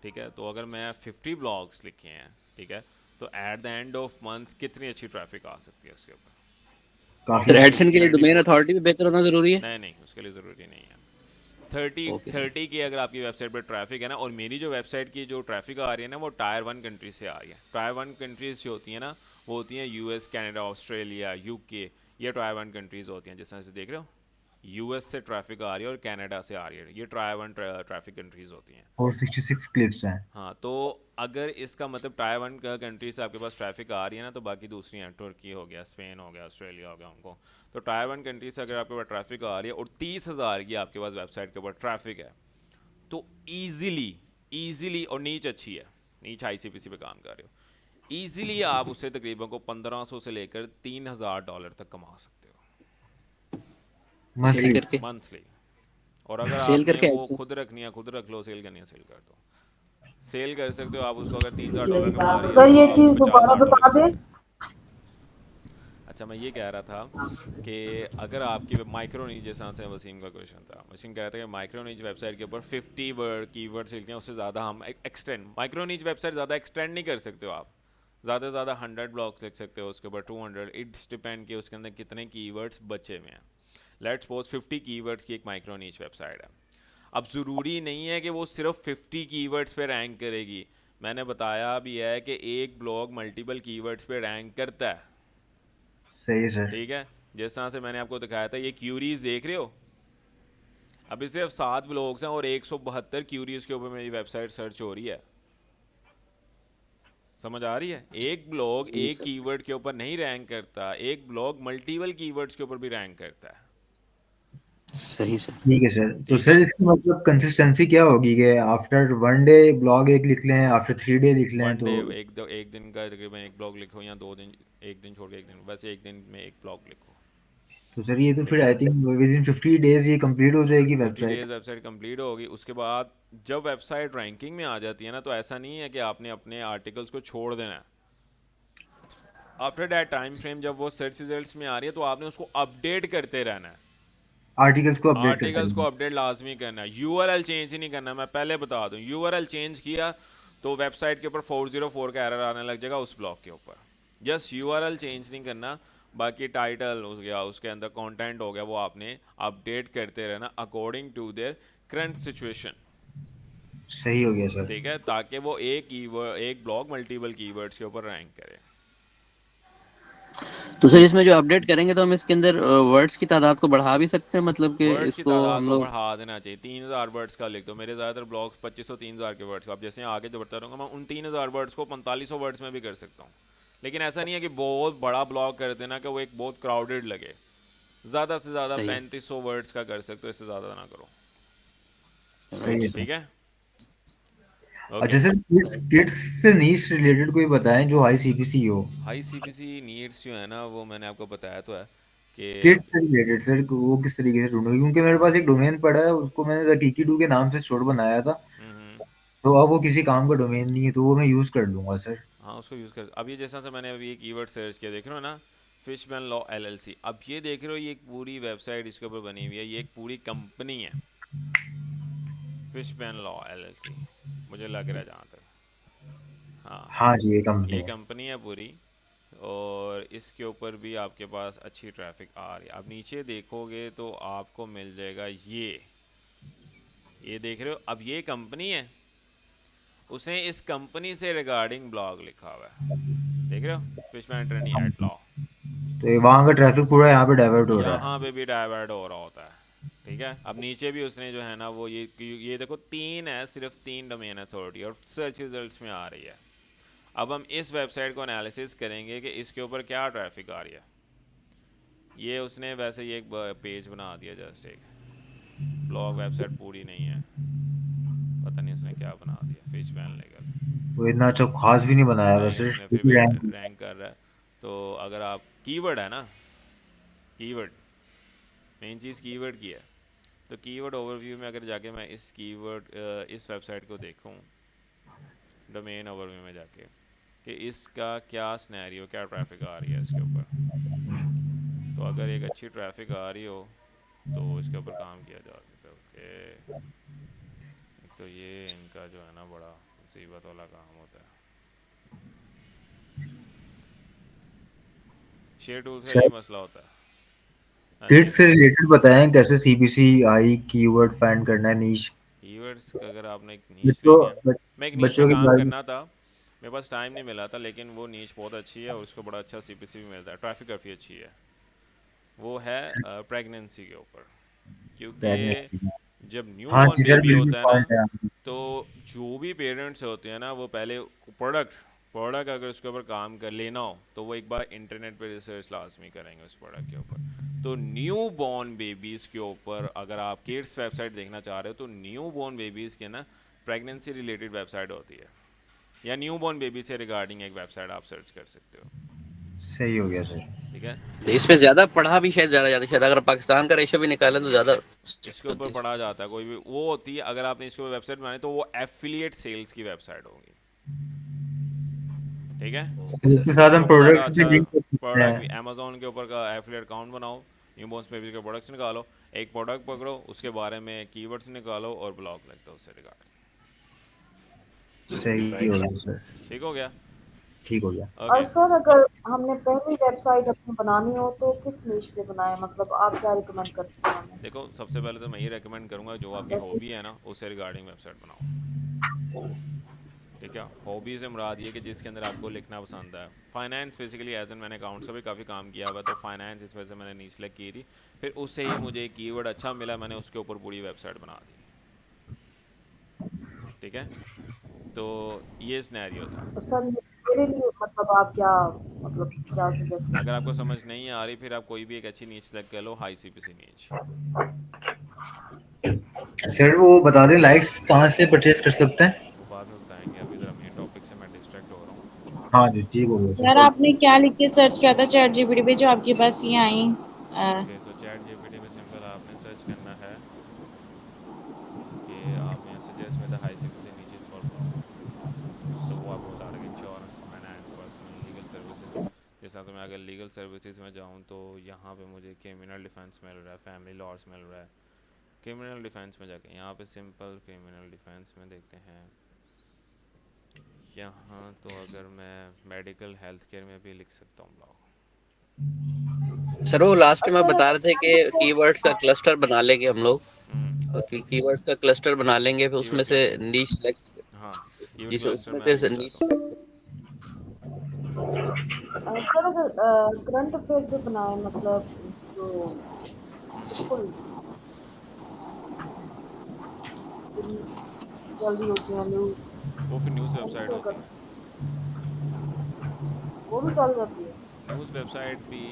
S1: ठीक है, तो अगर मैं 50 ब्लॉग्स लिखे हैं, ठीक है, तो at the end of month कितनी अच्छी ट्रैफिक आ सकती है उसके ऊपर।
S2: काफी
S4: फिर एडसेंस के लिए डोमेन
S1: 34
S4: अथॉरिटी भी बेहतर होना जरूरी है।
S1: नहीं नहीं, उसके लिए ज़रूरी नहीं है। 30
S4: ओके सर।
S1: 30 की अगर आपकी वेबसाइट पर ट्रैफिक है ना, और मेरी जो वेबसाइट की जो ट्रैफिक आ रही है ना वो टायर 1 कंट्रीज से आ रही है। टायर 1 कंट्रीज जो होती है ना वो होती हैं यूएस, कनाडा, ऑस्ट्रेलिया, यूके, ये टायर 1 कंट्रीज़ होती हैं। जिस तरह से देख रहे हो यूएस से ट्रैफिक आ रही है और कनाडा से आ रही है, ये टायर 1 ट्रैफिक कंट्रीज होती हैं।
S2: और 66 क्लिप्स हैं।
S1: हाँ, तो अगर इसका मतलब टायर 1 कंट्री से आपके पास ट्रैफिक आ रही है ना, तो बाकी दूसरी हैं, तुर्की हो गया, स्पेन हो गया, ऑस्ट्रेलिया हो गया, उनको तो टायर 1 कंट्री से अगर आपके पास ट्रैफिक आ रही है और 30,000 की आपके पास वेबसाइट के ऊपर ट्रैफिक है, तो ईजिली और नीच अच्छी है, नीच ICPC पे काम कर रहे हो, ईजिली आप उससे तकरीबन को 1500 से लेकर $3000 तक कमा सकते हो
S4: सेल
S2: मंथली।
S4: करके।
S1: मंथली। और अगर
S4: सेल
S1: आपने
S4: करके
S1: वो
S4: AdSense।
S1: खुद रखनी है खुद रख लो, सेल करनी है सेल कर दो, सेल कर सकते हो आप उसको। अगर $3000
S3: सही
S1: कमा
S3: बात
S1: रही
S3: है
S1: है
S3: सर,
S1: तो
S3: ये
S1: आप
S3: चीज दोबारा
S1: $50,000
S3: बता
S1: की
S3: दे।
S1: सेल। अच्छा, मैं ये कह रहा था कि अगर आपकी माइक्रो नीच, जैसा से वसीम का क्वेश्चन था, वसीम कह रहा था कि माइक्रो नीच वेबसाइट के ऊपर 50 वर्ड कीवर्ड्स लिखते हैं, उससे ज़्यादा हम एक्सटेंड, माइक्रो नीच वेबसाइट ज़्यादा एक्सटेंड नहीं कर सकते हो आप। ज़्यादा से ज़्यादा 100 ब्लॉक्स लिख सकते हो, उसके ऊपर 200, इट्स डिपेंड कि उसके अंदर कितने कीवर्ड्स बचे हुए हैं। लेट्स सपोज 50 कीवर्ड्स की एक माइक्रो नीच वेबसाइट है। अब ज़रूरी नहीं है कि वो सिर्फ 50 कीवर्ड्स पे रैंक करेगी। मैंने बताया भी है कि एक ब्लॉग मल्टीपल कीवर्ड्स पे रैंक करता है,
S2: सही है सर।
S1: ठीक है। जिस तरह से मैंने आपको दिखाया था, ये क्यूरीज देख रहे हो, अभी सिर्फ 7 ब्लॉग्स हैं और 172 क्यूरीज के ऊपर मेरी वेबसाइट सर्च हो रही है। समझ आ रही है? एक ब्लॉग
S4: जी
S1: एक
S4: सर।
S1: कीवर्ड के ऊपर नहीं रैंक करता, एक ब्लॉग मल्टीपल कीवर्ड्स के ऊपर भी रैंक करता है,
S4: सही सर।
S2: ठीक है सर। तो
S1: ठीक
S2: सर
S1: है।
S2: इसकी मतलब कंसिस्टेंसी क्या होगी कि आफ्टर 1 डे ब्लॉग एक लिख लें, आफ्टर 3 डे लिख लें
S1: वन
S2: तो?
S1: डे, एक दिन का तकरीबन एक ब्लॉग लिखो, या 2 दिन, एक दिन छोड़ के एक दिन, वैसे एक दिन में एक ब्लॉग लिखो,
S2: तो सर ये तो
S1: ठीक
S2: फिर
S1: है।
S2: I think with in 50 days ये कंप्लीट हो जाएगी
S1: 50
S2: वेबसाइट।
S1: डेज वेबसाइट कंप्लीट होगी। उसके बाद जब वेबसाइट रैंकिंग में आ जाती है ना, तो ऐसा नहीं है कि आपने अपने आर्टिकल्स को छोड़ देना है। आफ्टर दैट टाइम फ्रेम जब वो सर्च रिजल्ट्स में आ रही है, तो आपने उसको अपडेट करते रहना है।
S2: आर्टिकल्स को अपडेट करते
S1: आर्टिकल्स को
S2: हैं।
S1: अपडेट लाजमी करना है, यूआरएल चेंज ही नहीं करना। मैं पहले बता दूं, यूआरएल चेंज किया तो वेबसाइट के ऊपर 404 का एरर आने लग जाएगा उस ब्लॉक के ऊपर। जस्ट यूआरएल चेंज नहीं करना, बाकी टाइटल हो गया, उसके अंदर कंटेंट हो गया, वो आपने अपडेट करते रहना according to their current situation,
S2: सही हो गया सर।
S1: ठीक है, ताकि वो एक ब्लॉग मल्टीपल कीवर्ड्स के ऊपर रैंक करे।
S4: तो सर इसमें जो अपडेट करेंगे तो हम इसके अंदर वर्ड्स की तादाद को बढ़ा भी सकते हैं, मतलब कि
S1: वर्ड्स की
S4: इसको
S1: तादाद
S4: हम
S1: को
S4: लोग।
S1: बढ़ा देना चाहिए। 3000 वर्ड्स का लिख दो। मेरे ज़्यादातर ब्लॉग्स 2500 3000 के वर्ड्स का, अब जैसे आगे जो बढ़ता रहूँगा मैं उन 3000 वर्ड्स को 4500 वर्ड्स में भी कर सकता हूँ। लेकिन ऐसा नहीं है कि बहुत बड़ा ब्लॉग कर देना कि वो एक बहुत क्राउडेड लगे। ज़्यादा से ज़्यादा
S4: सही है।
S1: 3500 वर्ड्स का कर सकते हो, इससे ज़्यादा ना करो,
S2: सही है
S1: ठीक
S2: सर।
S1: है।
S2: अच्छा
S1: ओके।
S2: सर, किड्स किड्स से नीश रिलेटेड कोई बताएं जो हाई सीपीसी हो।
S1: हाई CPC नीड्स जो है ना, वो मैंने आपको बताया तो है कि
S2: किड्स से रिलेटेड सर वो किस तरीके से ढूंढोगे, क्योंकि मेरे पास एक डोमेन पड़ा है, उसको मैंने रकीकी डू के नाम से स्टोर बनाया था,
S1: हम्म,
S2: तो अब वो किसी काम का डोमेन नहीं है, तो वो मैं यूज कर लूंगा सर।
S1: हाँ उसको यूज़ कर। अब ये जैसा से मैंने अभी ये कीवर्ड सर्च किया, देख रहे हो ना, फिशमैन लॉ LLC। अब ये देख रहे हो, ये एक पूरी वेबसाइट इसके ऊपर बनी हुई है, ये एक पूरी कंपनी है, फिशमैन लॉ LLC, मुझे लग रहा है जहाँ तक। हाँ,
S2: हाँ जी, ये कंपनी
S1: ये
S2: है।
S1: कंपनी है पूरी, और इसके ऊपर भी आपके पास अच्छी ट्रैफिक आ रही है। अब नीचे देखोगे तो आपको मिल जाएगा ये देख रहे हो, अब ये कंपनी है, उसने इस कंपनी से रिगार्डिंग ब्लॉग लिखा हुआ है, देख रहे हो, फिशमैन अटर्नी एट लॉ।
S2: तो ये वहाँ का ट्रैफिक पूरा यहाँ पे डाइवर्ट हो रहा है।
S1: यहाँ पे भी डाइवर्ट हो रहा होता है, ठीक है। अब नीचे भी उसने जो है ना वो ये देखो 3 है, सिर्फ 3 डोमेन अथॉरिटी और सर्च रिजल्ट्स में आ रही है। अब हम इस वेबसाइट को एनालिसिस करेंगे कि इसके ऊपर क्या ट्रैफिक आ रही है। ये उसने वैसे ही एक पेज बना दिया, जस्ट एक ब्लॉग, वेबसाइट पूरी नहीं है, पता नहीं उसने क्या बना दिया, फिश बैन लेकर।
S2: वो इतना अच्छा खास भी नहीं बनाया
S1: नहीं,
S2: वैसे,
S1: उसने फिर
S2: क्योंकि
S1: भी
S2: रैंक।
S1: रैंक कर रहा है। तो अगर आप कीवर्ड है ना, कीवर्ड मेन चीज़ कीवर्ड की है, तो कीवर्ड ओवरव्यू में अगर जाके मैं इस वेबसाइट को देखूं, डोमेन ओवरव्यू में जाके कि इसका क्या सिनेरियो, क्या ट्रैफिक आ रही है इसके ऊपर। तो अगर एक अच्छी ट्रैफिक आ रही हो तो इसके ऊपर काम किया जा सकता है। ओके, तो ये इनका जो है ना बड़ा मुसीबत वाला काम होता है। शेयर टूल्स का यही मसला होता है। हाँ जी,
S2: किड्स से रिलेटेड बताएं कैसे सीपीसी आई कीवर्ड फाइंड करना है नीश
S1: कीवर्ड्स का अगर आपने एक नीच
S2: बच्चों
S1: लेनी है, मैं एक नीच पे
S2: बच्चों के
S1: काम
S2: बारे में।
S1: करना था, मेरे पास टाइम नहीं मिला था, लेकिन वो नीच बहुत अच्छी है और उसको बड़ा अच्छा सीपीसी भी मिलता है, ट्रैफिक काफ़ी अच्छी है। वो है प्रेगनेंसी के ऊपर, क्योंकि जब न्यू
S2: हाँ
S1: बॉर्न
S2: जी सर,
S1: बेबी
S2: बिल्कुल
S1: होता है ना,
S2: पॉइंट है आपकी।
S1: तो जो भी पेरेंट्स होते हैं ना वो पहले प्रोडक्ट प्रोडक्ट अगर उसके ऊपर काम कर लेना हो तो वो एक बार इंटरनेट पे रिसर्च लाजमी करेंगे उस प्रोडक्ट के ऊपर। तो न्यू बॉर्न बेबीज़ के ऊपर अगर आप किड्स वेबसाइट देखना चाह रहे हो तो न्यू बॉर्न बेबीज़ के ना प्रेगनेंसी रिलेटेड वेबसाइट होती है, या न्यू बॉर्न बेबी से रिगार्डिंग एक वेबसाइट आप सर्च कर सकते हो।
S2: सही हो गया सर।
S1: ठीक है,
S4: इसमें ज्यादा पढ़ा भी शायद शायद अगर पाकिस्तान का रेशो भी निकालें तो ज्यादा
S1: इसके ऊपर पढ़ा जाता है, कोई भी वो होती है, अगर आपने इसके ऊपर वेबसाइट बनाई तो वो एफिलिएट सेल्स की वेबसाइट होगी। ठीक है,
S2: तो इसके साथ
S1: उसके
S2: हम
S1: ऊपर ज़्यादा
S2: प्रोडक्ट्स भी
S1: अच्छा
S2: लिंक कर सकते
S1: प्रोडक्ट भी,
S2: हैं।
S1: अमेजोन के ऊपर का एफिलिएट अकाउंट बनाओ, न्यूबॉर्न बेबी के प्रोडक्ट्स निकालो, एक प्रोडक्ट पकड़ो, उसके बारे में कीवर्ड्स निकालो और ब्लॉग लिख दो उससे रिगार्डिंग।
S2: सही हो गया सर,
S1: ठीक हो गया।
S2: ठीक हो गया।
S3: और
S1: ओके,
S3: सर अगर हमने पहली वेबसाइट अपनी बनानी हो तो किस निश पे बनाए, मतलब आप क्या रिकमेंड करते हैं हमें?
S1: देखो सबसे पहले तो मैं ये रेकमेंड करूँगा जो आपकी
S3: जैसे
S1: हॉबी है ना उससे रिगार्डिंग वेबसाइट बनाओ। ठीक है, हॉबी से मुराद ये कि जिसके अंदर आपको लिखना पसंद है। फाइनेंस बेसिकली एज एन मैंने अकाउंट से भी काफ़ी काम किया हुआ है, तो फाइनेंस इस वजह से मैंने नीच सेलेक्ट की थी, फिर उससे ही मुझे एक कीवर्ड अच्छा मिला, मैंने उसके ऊपर पूरी वेबसाइट बना दी। ठीक है, तो ये सिनेरियो था।
S3: तो सर मेरे लिए मतलब आप क्या, मतलब क्या सजेस्ट
S1: अगर आपको
S3: करेंगे?
S1: समझ नहीं आ रही फिर आप कोई भी एक अच्छी नीच सेलेक्ट कर लो, हाई सीपीसी नीच।
S2: सर वो बता दें लाइक्स कहाँ से परचेज कर सकते हैं?
S1: वो बाद में बताएंगे, अभी ज़रा मेन टॉपिक से मैं डिस्ट्रैक्ट हो रहा हूँ।
S2: हाँ जी, ठीक हो गया
S6: यार
S2: सर।
S6: आपने क्या लिख के सर्च किया था चैट जीपीटी पे जो आपके पास ये आई?
S1: ओके, सो चैट जीपीटी पे सिंपल आपने सर्च करना है कि आप यहाँ सजेस्ट में the high CPC niches for blog, तो वो आपको बता देगा insurance, finance, personal, legal services. जैसा तो मैं अगर लीगल सर्विसेज में जाऊँ तो यहाँ पे मुझे क्रिमिनल डिफेंस मिल रहा है, फैमिली लॉस मिल रहा है। क्रिमिनल डिफेंस में जाके यहाँ पे सिंपल क्रिमिनल डिफेंस में देखते हैं यहाँ, तो अगर मैं मेडिकल हेल्थ केयर में भी लिख सकता हूँ ब्लॉग।
S4: सर वो लास्ट
S3: और
S4: में
S3: सर
S4: बता
S3: अगर
S4: रहे थे कि कीवर्ड्स का क्लस्टर बना लेंगे हम लोग, कीवर्ड्स का क्लस्टर बना लेंगे, फिर उसमें
S1: कीवर्ड
S4: से
S1: क्लस्टर,
S4: नीश सेलेक्ट,
S1: हाँ कीवर्ड
S4: जिसमें
S1: क्लस्टर
S4: उसमें
S1: मैं
S4: फिर
S1: आपको
S4: से
S1: बताता
S4: नीश
S1: हूँ।
S3: सर अगर करंट अफेयर पे बनाए, मतलब जो बिल्कुल जल्दी होती है न्यूज,
S1: वो फिर न्यूज़
S3: उस
S1: वेबसाइट
S3: पे
S1: होती
S3: अगर
S1: है।
S3: वो भी चल जाती है।
S1: न्यूज़ वेबसाइट भी,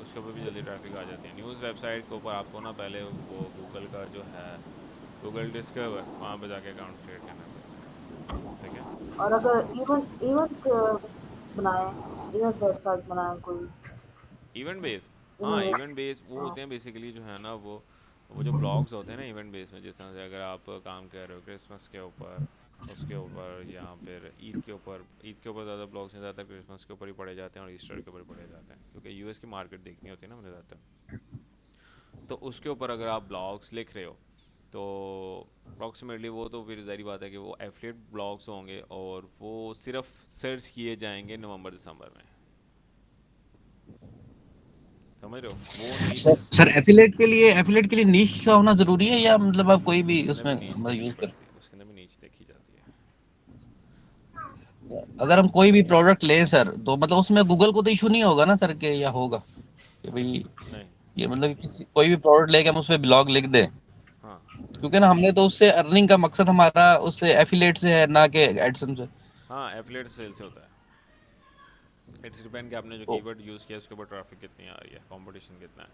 S1: उसके ऊपर भी जल्दी ट्रैफिक आ जाती है। न्यूज़ वेबसाइट के ऊपर आपको ना पहले वो गूगल का जो है गूगल डिस्कवर, वहाँ पे जाके अकाउंट क्रिएट करना पड़ता है। ठीक है,
S3: और अगर इवेंट इवेंट बनाए, इवेंट वेबसाइट बनाए कोई
S1: इवेंट बेस, हाँ
S3: इन्होंने,
S1: इवेंट बेस वो
S3: हाँ
S1: होते हैं बेसिकली जो है ना वो जो ब्लॉग्स होते हैं ना इवेंट बेस में, जिस तरह से अगर आप काम कर रहे हो क्रिसमस के ऊपर, उसके ऊपर, या फिर ईद के ऊपर, ईद के ऊपर ज़्यादा ब्लॉग्स नहीं, ज़्यादातर क्रिसमस के ऊपर ही पढ़े जाते हैं और ईस्टर के ऊपर पढ़े जाते हैं, क्योंकि यूएस की मार्केट देखनी होती है ना मुझे ज़्यादातर। तो उसके ऊपर अगर आप ब्लॉग्स लिख रहे हो तो अप्रॉक्सीमेटली वो तो फिर ज़ाहिर बात है कि वो एफिलिएट ब्लॉग्स होंगे और वो सिर्फ सर्च किए जाएंगे नवंबर दिसंबर में। समझ रहे हो वो नीच।
S4: सर एफिलेट के लिए नीश का होना जरूरी है, या मतलब आप कोई भी
S1: उसके अंदर भी
S4: उसमें
S1: नीच
S4: मतलब
S1: देखनी
S4: यूज कर?
S1: पड़ती है, उसके अंदर भी नीच देखी जाती है।
S4: अगर हम कोई भी प्रोडक्ट लें सर, तो मतलब उसमें गूगल को तो इशू नहीं होगा ना सर, के या होगा कि भाई
S1: नहीं,
S4: ये मतलब किसी कोई भी प्रोडक्ट लेके हम उस पे ब्लॉग लिख दें?
S1: हाँ
S4: क्योंकि ना हमने तो उससे अर्निंग का मकसद हमारा उससे एफिलेट से है, ना कि एडसन से।
S1: हाँ एफिलिएट सेल से होता है। इट्स डिपेंड कि आपने जो
S4: तो
S1: कीवर्ड यूज़ किया उसके ऊपर ट्रैफिक कितनी आ रही है, कंपटीशन कितना है।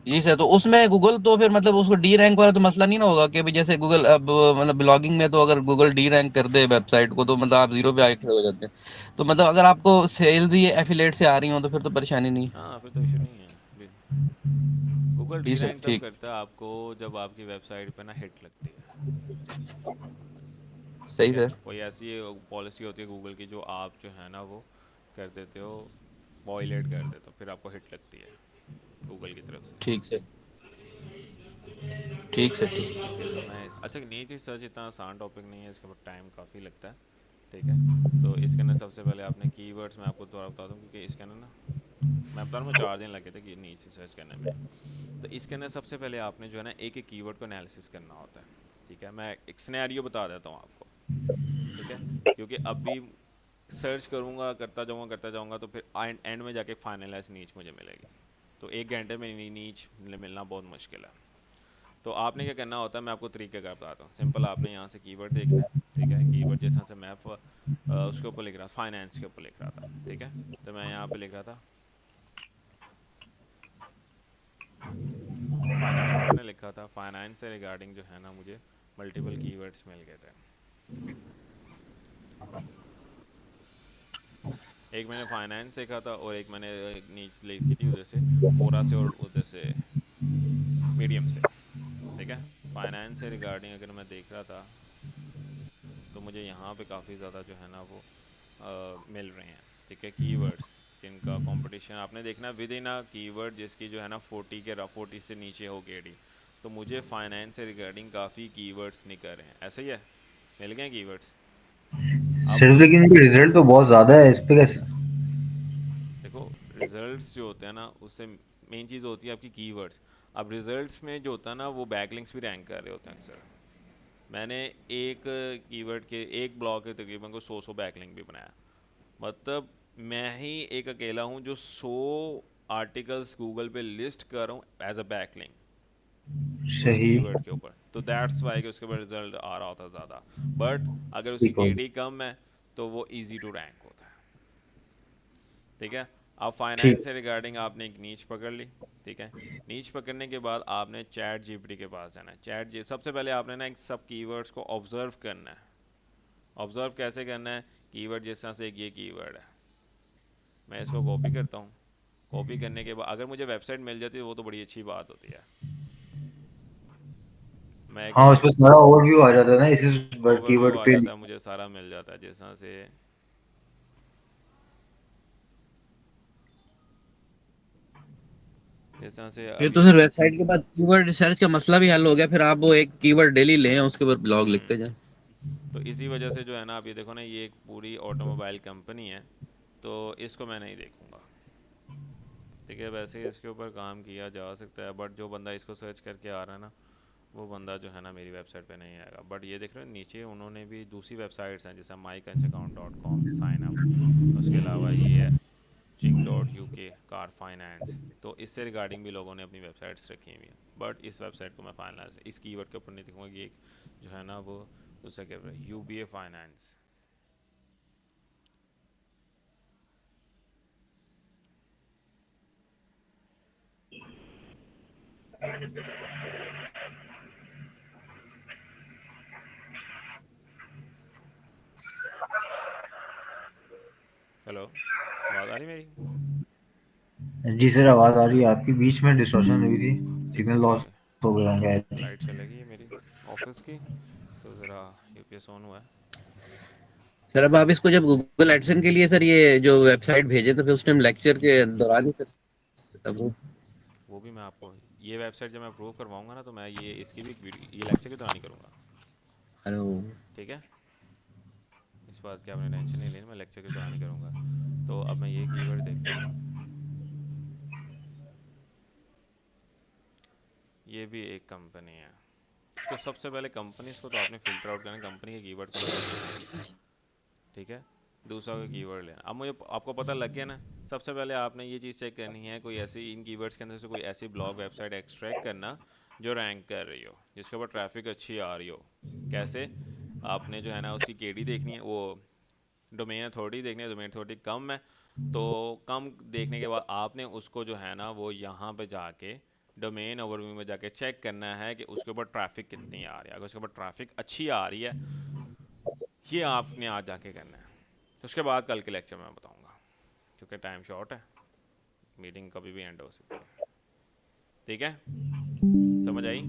S4: जी सर, तो उसमें गूगल तो फिर मतलब उसको डी रैंक वाला तो मसला नहीं ना होगा कि भाई जैसे गूगल अब मतलब ब्लॉगिंग में तो अगर गूगल डी रैंक कर दे वेबसाइट को तो मतलब आप जीरो पे आके खड़े हो जाते हैं। तो मतलब अगर आपको सेल्स ही एफिलेट से आ रही हो तो फिर तो परेशानी नहीं।
S1: हाँ फिर तो इशू नहीं है। Google D
S4: G sir,
S1: rank तब
S4: ठीक।
S1: करता है आपको जब आपकी वेबसाइट पे ना हिट लगती है।
S4: सही
S1: ठीक है,
S4: सर।
S1: कोई ऐसी पॉलिसी होती है गूगल की जो आप जो है ना वो कर देते हो, वॉयलेट कर देते हो, फिर आपको हिट लगती है गूगल की तरफ से।
S4: ठीक सर, ठीक सर, ठीक।
S1: ओके, सो मैं अच्छा नीचे सर्च इतना आसान टॉपिक नहीं है, इसके ऊपर टाइम काफ़ी लगता है। ठीक है, तो इसके अंदर सबसे पहले आपने कीवर्ड्स, मैं आपको थोड़ा बता दूं क्योंकि इसके अंदर ना मैं बता रहा हूँ 4 दिन लगे थे कि नीचे सर्च करने में। तो इसके अंदर सबसे पहले आपने जो है ना एक एक कीवर्ड को एनालिसिस करना होता है। ठीक है, मैं एक सिनेरियो बता देता हूँ आपको। ठीक है, क्योंकि अभी सर्च करूँगा, करता जाऊँगा तो फिर एंड में जाके फाइनलाइज नीच मुझे मिलेगी, तो 1 घंटे में नीच मिलना बहुत मुश्किल है। तो आपने क्या करना होता है, मैं आपको तरीके का बताता हूँ। सिंपल, आपने यहाँ से कीवर्ड देखना है। ठीक है, कीवर्ड जिस तरह से मैं उसके ऊपर लिख रहा था, फाइनेंस के ऊपर लिख रहा था। ठीक है, तो मैं यहाँ पे लिख रहा था फाइनेंस, मैंने लिखा था फाइनेंस से रिगार्डिंग जो है ना मुझे मल्टीपल कीवर्ड्स मिल गए थे। एक मैंने फाइनेंस देखा था और एक मैंने नीचे लिखी थी उधर से कोरा से और उधर से मीडियम से। ठीक है, फाइनेंस से रिगार्डिंग अगर मैं देख रहा था तो मुझे यहाँ पे काफ़ी ज़्यादा जो है ना वो मिल रहे हैं। ठीक है, कीवर्ड्स जिनका कंपटीशन आपने देखना विद इन अ कीवर्ड जिसकी जो है ना 40 से नीचे हो गेडी, तो मुझे फाइनेंस से रिगार्डिंग काफ़ी कीवर्ड्स निकल रहे हैं। ऐसे ही है, मिल गए कीवर्ड्स। अब
S2: सिर्फ लेकिन इनके रिजल्ट तो बहुत ज्यादा है, इस पे कैसे?
S1: देखो, रिजल्ट्स जो होते हैं ना उससे मेन चीज़ होती है आपकी कीवर्ड्स। अब रिजल्ट्स में जो होता है ना वो बैकलिंक्स भी रैंक कर रहे होते हैं अक्सर। मैंने एक कीवर्ड के एक ब्लॉग के तकरीबन को 100 बैकलिंक भी बनाया। मतलब मैं ही एक अकेला हूँ जो 100 आर्टिकल्स गूगल पे लिस्ट कर रहा हूँ एज अ बैकलिंक उस
S2: सही।
S1: कीवर्ड के ऊपर। तो दैट्स वाई कि उसके ऊपर रिजल्ट आ रहा होता ज़्यादा। बट अगर उसकी
S2: ठीक हो
S1: केडी कम है तो वो इजी टू रैंक होता है। ठीक है, अब फाइनेंस
S2: ठीक।
S1: से रिगार्डिंग आपने एक नीच पकड़ ली। ठीक है, नीच पकड़ने के बाद आपने चैट जीपीटी के पास जाना है। सबसे पहले आपने ना एक सब कीवर्ड्स को ऑब्जर्व करना है। ऑब्जर्व कैसे करना है, कीवर्ड जिस तरह से एक ये कीवर्ड है, मैं इसको कॉपी करता हूँ। कॉपी करने के बाद अगर मुझे वेबसाइट मिल जाती है वो तो बड़ी अच्छी बात होती है। मैं एक
S2: हाँ, उसमें सारा ओवरव्यू आ जाता है ना, इसी
S1: ओवरव्यू
S2: कीवर्ड
S1: आ
S2: पे।
S1: जाता है, मुझे सारा मिल जाता है जिस तरह से
S4: फिर
S1: अभी।
S4: तो सर वेबसाइट के बाद कीवर्ड रिसर्च का मसला भी हल हो गया, फिर आप वो एक कीवर्ड डेली लें उसके ऊपर ब्लॉग लिखते जाएं।
S1: तो इसी वजह से जो है ना, आप ये देखो ना, ये एक पूरी ऑटोमोबाइल कंपनी है, तो इसको मैं नहीं देखूंगा। ठीक है, वैसे ही इसके ऊपर काम किया जा सकता है, बट जो बंदा इसको सर्च करके आ रहा है ना वो बंदा जो है ना मेरी वेबसाइट पे नहीं आएगा। बट ये देख रहे हो नीचे उन्होंने भी दूसरी वेबसाइट्स हैं जैसे mykanchakaun.com साइन अप, उसके अलावा ये है चिंग.uk कार फाइनेंस, तो इससे रिगार्डिंग भी लोगों ने अपनी वेबसाइट्स रखी हुई हैं। बट इस वेबसाइट को मैं फाइनलाइज इस कीवर्ड के ऊपर नहीं देखूँगा कि एक जो है ना वो दूसरा क्या है, UBA फाइनेंस। हेलो, आवाज़ आ रही मेरी?
S2: जी सर, आवाज आ रही है आपकी, बीच में डिस्टॉर्शन हुई थी,
S1: एक
S2: सिग्नल
S1: सेकंड,
S2: लॉस हो गया होंगे।
S1: लाइट चलेगी है मेरी ऑफिस की, तो ज़रा UPS ऑन हुआ है।
S4: सर अब आप इसको जब गूगल एडसेंस के लिए सर ये जो वेबसाइट भेजे तो फिर उस टाइम लेक्चर के दौरान ही सर अब
S1: वो भी मैं आपको ये वेबसाइट जब मैं अप्रूव करवाऊंगा ना तो मैं ये इसकी भी ये लेक्चर की दौरान ही करूँगा।
S4: हेलो।
S1: ठीक है, इस बात की आपने टेंशन नहीं लेनी, मैं लेक्चर के दौरान ही करूँगा। तो अब मैं ये कीवर्ड देखता हूँ, ये भी एक कंपनी है। तो सबसे पहले कंपनीज को तो आपने फ़िल्टर आउट करना, कंपनी के कीवर्ड को नहीं देखना है। ठीक है, दूसरा कोई कीवर्ड लेना। अब मुझे आपको पता लग गया ना, सबसे पहले आपने ये चीज़ चेक करनी है कोई ऐसी इन कीवर्ड्स के अंदर से कोई ऐसी ब्लॉग वेबसाइट एक्सट्रैक्ट करना जो रैंक कर रही हो, जिसके ऊपर ट्रैफिक अच्छी आ रही हो। कैसे, आपने जो है ना उसकी केडी देखनी है, वो डोमेन अथॉरिटी देखनी है। डोमेन अथॉरिटी कम है तो कम देखने के बाद आपने उसको जो है ना वो यहाँ पे जाके डोमेन ओवरव्यू में जाके चेक करना है कि उसके ऊपर ट्रैफिक कितनी आ रही है। अगर उसके ऊपर ट्रैफिक अच्छी आ रही है, ये आपने आज जाके करना है। उसके बाद कल के लेक्चर में मैं बताऊंगा क्योंकि टाइम शॉर्ट है, मीटिंग कभी भी एंड हो सकती है। ठीक है, समझ आई?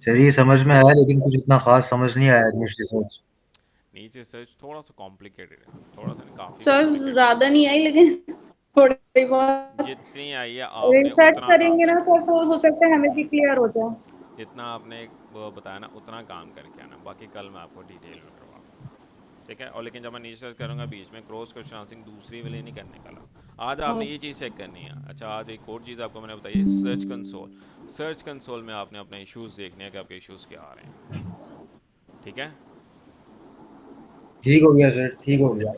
S2: सर ये समझ में आया लेकिन कुछ इतना खास समझ नहीं आया नीचे रिसर्च।
S1: नीचे सर्च थोड़ा सा कॉम्प्लिकेटेड है, थोड़ा सा नहीं, काफ़ी
S6: सर
S1: कॉम्प्लिकेटेड है।
S6: ज्यादा नहीं आई लेकिन थोड़ी बहुत
S1: जितनी आई है आपने
S6: रिसर्च
S1: उतना काम
S6: करेंगे ना
S1: करके
S6: सर
S1: आना।
S6: तो हो सकता है हमें भी क्लियर हो जाए।
S1: जितना आपने वो बताया ना उतना काम करके आना, बाकी कल मैं आपको डिटेल में करवा दूंगा, ठीक है। और लेकिन जब मैं नीचे सर्च करूँगा बीच में क्रॉस क्वेश्चन आंसरिंग दूसरी वाली नहीं करने का ला। आज आपने ये चीज़ चेक करनी है। अच्छा, आज एक और चीज़ आपको मैंने बताई, सर्च कंसोल। सर्च कंसोल में आपने अपने इश्यूज़ देखने हैं कि आपके इश्यूज़ क्या आ रहे हैं, ठीक है।
S2: ठीक हो गया सर, ठीक हो गया।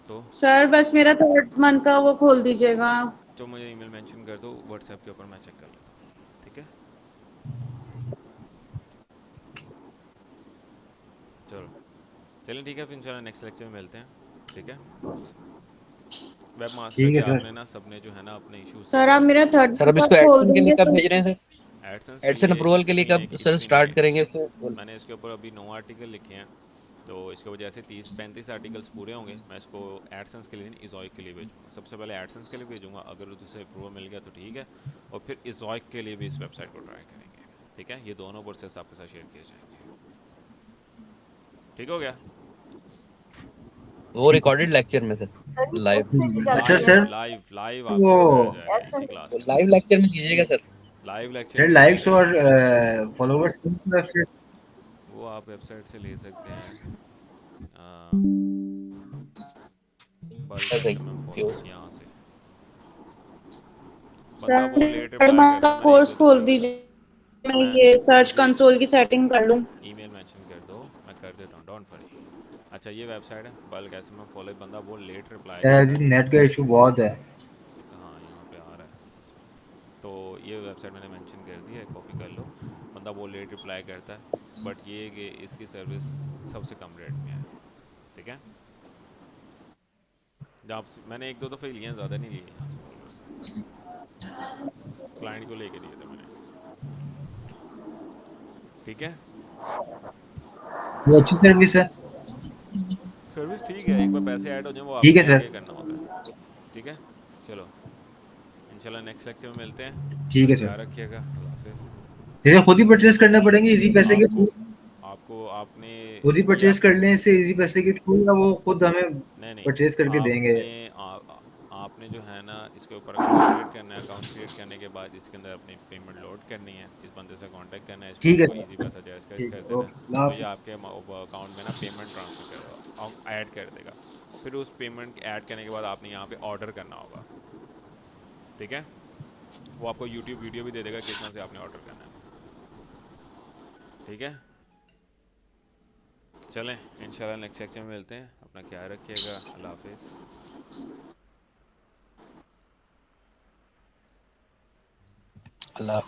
S1: तो
S6: सर बस मेरा 3rd मंथ का वो खोल दीजिएगा।
S1: जो मुझे ईमेल मेंशन कर दो व्हाट्सएप के ऊपर, मैं चेक कर लेता हूँ, ठीक है। चलो चलिए ठीक है, फिर इंशाल्लाह नेक्स्ट लेक्चर में मिलते हैं, ठीक है। वेब मास्टर
S2: ठीक
S1: के
S2: है सर।
S1: आपने ना सबने जो है ना अपने इश्यूज
S6: सर आप
S1: देखने
S6: मेरा 3rd
S4: सर अब
S6: मंथ का
S4: इसको
S6: खोल
S4: एडसन के लिए
S6: देंगे
S4: कब
S6: तो
S4: भेज रहे हैं सर?
S1: हैं। एडसेंस के
S4: एडसन
S1: लिए
S4: अप्रूवल
S1: इस
S4: के लिए
S1: महीने
S4: कब
S1: इस
S4: सर
S1: महीने
S4: स्टार्ट
S1: के
S4: करेंगे इसको?
S1: मैंने इसके ऊपर अभी 9 आर्टिकल लिखे हैं, तो इसके वजह से 30-35 आर्टिकल्स पूरे होंगे। मैं इसको एडसेंस के लिए नहीं, इजॉइक के लिए भेजूंगा। सबसे पहले एडसेंस के लिए भेजूंगा, अगर उसे अप्रूवल मिल गया तो ठीक है, और फिर इजॉइक के लिए भी इस वेबसाइट को ट्राई करेंगे, ठीक है। ये दोनों प्रोसेस आपके साथ शेयर किए जाएंगे, ठीक हो गया।
S4: वो रिकॉर्डेड लेक्चर में सर,
S3: सर ये
S4: लाइव?
S3: कैसे की जाती
S2: अच्छा
S3: है?
S2: सर,
S1: लाइव लाइव
S2: वो
S1: आपको बताया जाएगा
S3: एडसेंस
S1: इसी क्लास
S4: वो
S1: के
S4: लाइव
S1: अंदर।
S4: लेक्चर में कीजिएगा सर।
S1: लाइव लेक्चर
S2: सर
S1: में नहीं
S2: लाइक्स
S1: कीजिएगा,
S2: और फॉलोवर्स वेबसाइट।
S1: वो आप वेबसाइट से ले सकते हैं, bulk
S4: sir
S1: SMM
S4: thank you.
S1: Followers यहाँ से। बंदा
S6: सर
S1: बहुत लेट
S6: 3rd
S1: रिप्लाई
S6: मंथ
S1: करता
S6: का
S1: है, मैंने एक
S6: कोर्स
S1: दो
S6: खोल
S1: दफ़ा।
S6: दीजिए, मैं
S1: मैं
S6: ये सर्च
S1: मुझे
S6: कंसोल की सेटिंग कर लूँ।
S1: ईमेल मेंशन कर दो, मैं कर देता हूँ, डोंट वरी। अच्छा, ये वेबसाइट है बल्क एसएमएम फॉलो, बंदा बहुत लेट रिप्लाई
S2: सर
S1: करता
S2: अजीज
S1: है।
S2: नेट का इशू बहुत है।
S1: हाँ, यहाँ पे आ रहा है, तो ये वेबसाइट मैंने मेंशन कर दी है, कॉपी कर लो। बंदा बहुत लेट रिप्लाई करता है, बट ये है कि इसकी सर्विस सबसे कम रेट में है, ठीक है। जब मैंने एक दो दफ़े लिए हैं, ज़्यादा नहीं लिए यहाँ से फॉलोअर्स, क्लाइंट को लेके दिए थे मैंने, ठीक है।
S2: ये अच्छी सर्विस है।
S1: सर्विस ठीक है, एक बार पैसे ऐड हो जाए वो
S2: ठीक है
S1: आपने
S2: सर।
S1: आगे करना होता है, ठीक है। चलो इंशाल्लाह नेक्स्ट लेक्चर में मिलते हैं,
S2: ठीक
S1: अपना
S2: है सर।
S1: ख्याल रखिएगा, अल्लाह हाफिज़।
S2: फिर खुद ही परचेज करने पड़ेंगे इसी पैसे के
S1: आपको
S2: थ्रू?
S1: आपको आपने
S2: खुद ही
S1: ये
S2: परचेज
S1: आप
S2: कर लें इससे इजी पैसे के थ्रू, या वो खुद हमें
S1: नहीं नहीं,
S2: परचेज करके देंगे?
S1: आपने जो है ना इसके ऊपर अकाउंट क्रिएट करना है। अकाउंट क्रिएट करने के बाद इसके अंदर अपनी पेमेंट लोड करनी है, इस बंदे से कांटेक्ट करना है, इसको
S2: ठीक है
S1: इसको
S2: सर।
S1: इजी पैसा जायज़
S2: ठीक
S1: कर
S2: है,
S1: देना है,
S2: ओके, अल्लाह
S1: तो ये
S2: हाफिज़।
S1: आपके अकाउंट में ना पेमेंट ट्रांसफ़र कर ऐड कर देगा। फिर उस पेमेंट ऐड करने के बाद आपने यहाँ पे ऑर्डर करना होगा, ठीक है। वो आपको यूट्यूब वीडियो भी दे देगा किस तरह से आपने ऑर्डर करना है, ठीक है। चलें इंशाल्लाह नेक्स्ट सेक्शन में मिलते हैं, अपना ख्याल रखिएगा, अल्लाह हाफिज़।
S4: अल्लाह।